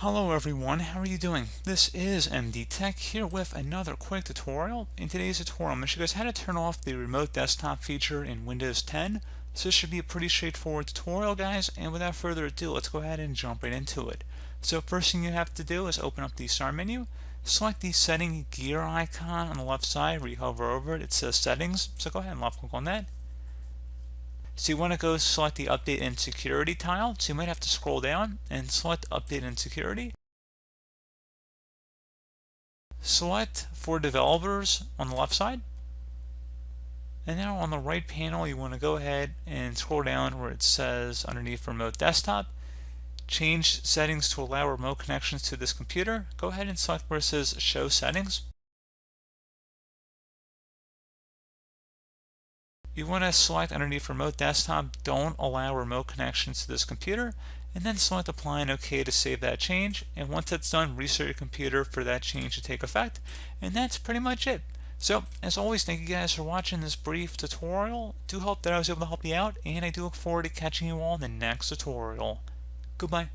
Hello everyone, how are you doing? This is MD Tech here with another quick tutorial. In today's tutorial, I'm going to show you guys how to turn off the remote desktop feature in Windows 10. So this should be a pretty straightforward tutorial, guys, and without further ado, let's go ahead and jump right into it. So first thing you have to do is open up the Start menu, select the setting gear icon on the left side where you hover over it. It says Settings, so go ahead and left click on that. So you want to go select the Update and Security tile, so you might have to scroll down and select Update and Security. Select for developers on the left side. And now on the right panel, you want to go ahead and scroll down where it says underneath Remote Desktop. Change settings to allow remote connections to this computer. Go ahead and select where it says Show Settings. You want to select underneath Remote Desktop, don't allow remote connections to this computer, and then select Apply and OK to save that change. And once that's done, restart your computer for that change to take effect. And that's pretty much it. So, as always, thank you guys for watching this brief tutorial. Do hope that I was able to help you out, and I do look forward to catching you all in the next tutorial. Goodbye.